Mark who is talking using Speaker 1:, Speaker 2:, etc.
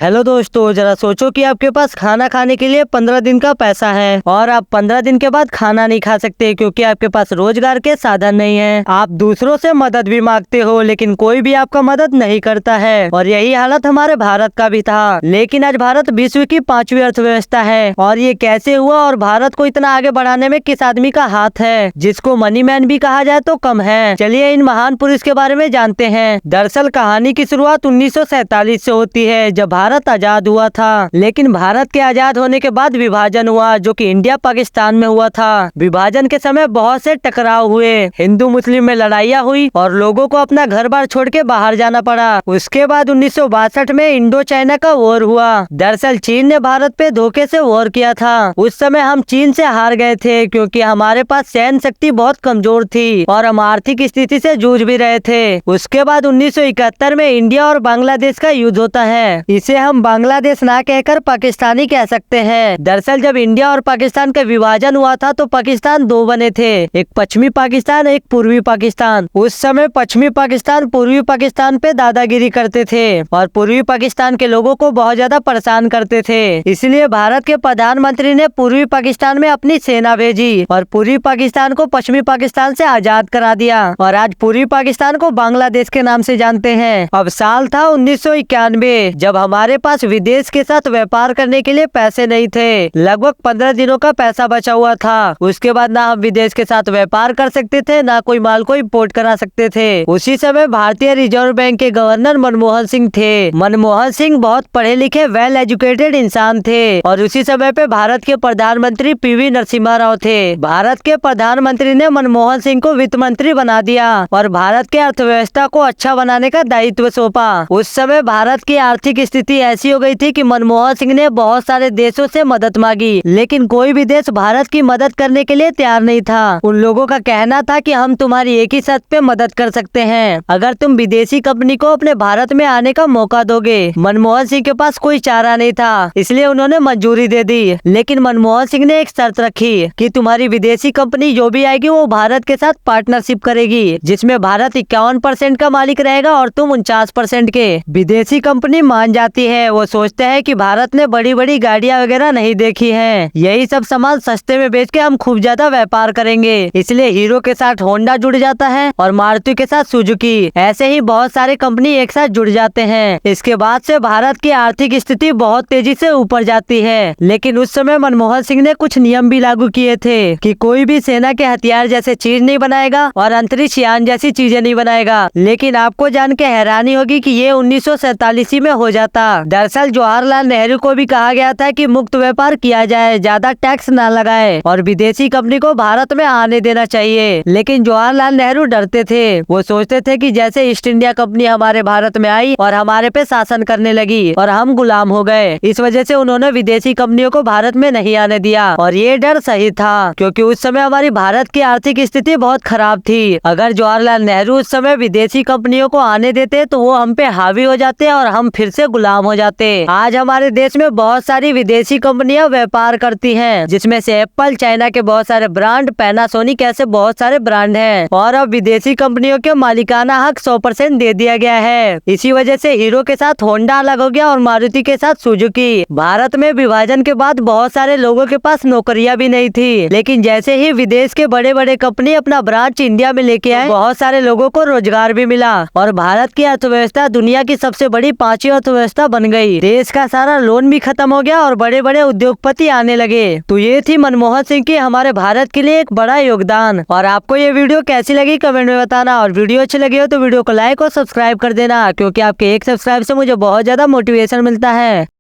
Speaker 1: Hello दोस्तों, जरा सोचो कि आपके पास खाना खाने के लिए 15 दिन का पैसा है और आप 15 दिन के बाद खाना नहीं खा सकते क्योंकि आपके पास रोजगार के साधन नहीं है। आप दूसरों से मदद भी मांगते हो लेकिन कोई भी आपका मदद नहीं करता है और यही हालत हमारे भारत का भी था। लेकिन आज भारत विश्व की 5वीं अर्थव्यवस्था है और ये कैसे हुआ और भारत को इतना आगे बढ़ाने में किस आदमी का हाथ है, जिसको मनी मैन भी कहा जाए तो कम है। चलिए इन महान पुरुष के बारे में जानते हैं। दरअसल कहानी की शुरुआत 1947 से होती है जब भारत आजाद हुआ था। लेकिन भारत के आजाद होने के बाद विभाजन हुआ जो कि इंडिया पाकिस्तान में हुआ था। विभाजन के समय बहुत से टकराव हुए, हिंदू मुस्लिम में लड़ाइयाँ हुई और लोगों को अपना घर बार छोड़ के बाहर जाना पड़ा। उसके बाद 1962 में इंडो चाइना का वॉर हुआ। दरअसल चीन ने भारत पे धोखे से वॉर किया था। उस समय हम चीन से हार गए थे क्योंकि हमारे पास सैन्य शक्ति बहुत कमजोर थी और हम आर्थिक स्थिति से जूझ भी रहे थे। उसके बाद 1971 में इंडिया और बांग्लादेश का युद्ध होता है। इसे हम बांग्लादेश ना कहकर पाकिस्तानी कह सकते हैं। दरअसल जब इंडिया और पाकिस्तान का विभाजन हुआ था तो पाकिस्तान दो बने थे, एक पश्चिमी पाकिस्तान एक पूर्वी पाकिस्तान। उस समय पश्चिमी पाकिस्तान पूर्वी पाकिस्तान पे दादागिरी करते थे और पूर्वी पाकिस्तान के लोगों को बहुत ज्यादा परेशान करते थे। इसलिए भारत के प्रधानमंत्री ने पूर्वी पाकिस्तान में अपनी सेना भेजी और पूर्वी पाकिस्तान को पश्चिमी पाकिस्तान से आजाद करा दिया और आज पूर्वी पाकिस्तान को बांग्लादेश के नाम से जानते हैं। अब साल था 1991 जब हमारे पास विदेश के साथ व्यापार करने के लिए पैसे नहीं थे। लगभग 15 दिनों का पैसा बचा हुआ था। उसके बाद ना हम विदेश के साथ व्यापार कर सकते थे ना कोई माल को इम्पोर्ट करा सकते थे। उसी समय भारतीय रिजर्व बैंक के गवर्नर मनमोहन सिंह थे। मनमोहन सिंह बहुत पढ़े लिखे वेल एजुकेटेड इंसान थे और उसी समय पे भारत के प्रधानमंत्री पीवी नरसिम्हा राव थे। भारत के प्रधानमंत्री ने मनमोहन सिंह को वित्त मंत्री बना दिया और भारत के अर्थव्यवस्था को अच्छा बनाने का दायित्व सौंपा। उस समय भारत की आर्थिक स्थिति ऐसी हो गई थी कि मनमोहन सिंह ने बहुत सारे देशों से मदद मांगी लेकिन कोई भी देश भारत की मदद करने के लिए तैयार नहीं था। उन लोगों का कहना था कि हम तुम्हारी एक ही शर्त पे मदद कर सकते हैं, अगर तुम विदेशी कंपनी को अपने भारत में आने का मौका दोगे। मनमोहन सिंह के पास कोई चारा नहीं था इसलिए उन्होंने मंजूरी दे दी। लेकिन मनमोहन सिंह ने एक शर्त रखी कि तुम्हारी विदेशी कंपनी जो भी आएगी वो भारत के साथ पार्टनरशिप करेगी जिसमें भारत 51% का मालिक रहेगा और तुम 49% के। विदेशी कंपनी मान जाती है। वो सोचते हैं कि भारत ने बड़ी बड़ी गाड़ियां वगैरह नहीं देखी हैं, यही सब सामान सस्ते में बेच के हम खूब ज्यादा व्यापार करेंगे। इसलिए हीरो के साथ होंडा जुड़ जाता है और मारुति के साथ सुजुकी। ऐसे ही बहुत सारे कंपनी एक साथ जुड़ जाते हैं। इसके बाद से भारत की आर्थिक स्थिति बहुत तेजी से ऊपर जाती है। लेकिन उस समय मनमोहन सिंह ने कुछ नियम भी लागू किए थे कि कोई भी सेना के हथियार जैसे चीज नहीं बनाएगा और अंतरिक्ष यान जैसी चीजें नहीं बनाएगा। लेकिन आपको जान के हैरानी होगी कि ये 1947 में हो जाता। दरअसल जवाहरलाल नेहरू को भी कहा गया था कि मुक्त व्यापार किया जाए, ज्यादा टैक्स ना लगाए और विदेशी कंपनी को भारत में आने देना चाहिए। लेकिन जवाहरलाल नेहरू डरते थे। वो सोचते थे कि जैसे ईस्ट इंडिया कंपनी हमारे भारत में आई और हमारे पे शासन करने लगी और हम गुलाम हो गए। इस वजह से उन्होंने विदेशी कंपनियों को भारत में नहीं आने दिया और ये डर सही था क्योंकि उस समय हमारी भारत की आर्थिक स्थिति बहुत खराब थी। अगर जवाहरलाल नेहरू उस समय विदेशी कंपनियों को आने देते तो वो हम पे हावी हो जाते और हम फिर से गुलाम हो जाते। आज हमारे देश में बहुत सारी विदेशी कंपनियां व्यापार करती हैं जिसमें से एप्पल, चाइना के बहुत सारे ब्रांड, पैनासोनिक ऐसे बहुत सारे ब्रांड हैं और अब विदेशी कंपनियों के मालिकाना हक 100% दे दिया गया है। इसी वजह से हीरो के साथ होंडा अलग हो गया और मारुति के साथ सुजुकी। भारत में विभाजन के बाद बहुत सारे लोगों के पास नौकरियां भी नहीं थी लेकिन जैसे ही विदेश के बड़े बड़े कंपनी अपना ब्रांच इंडिया में लेके आए बहुत सारे लोगों को रोजगार भी मिला और भारत की अर्थव्यवस्था दुनिया की सबसे बड़ी 5वीं अर्थव्यवस्था बन गई। देश का सारा लोन भी खत्म हो गया और बड़े बड़े उद्योगपति आने लगे। तो ये थी मनमोहन सिंह की हमारे भारत के लिए एक बड़ा योगदान। और आपको ये वीडियो कैसी लगी कमेंट में बताना और वीडियो अच्छी लगी हो तो वीडियो को लाइक और सब्सक्राइब कर देना क्योंकि आपके एक सब्सक्राइब से मुझे बहुत ज्यादा मोटिवेशन मिलता है।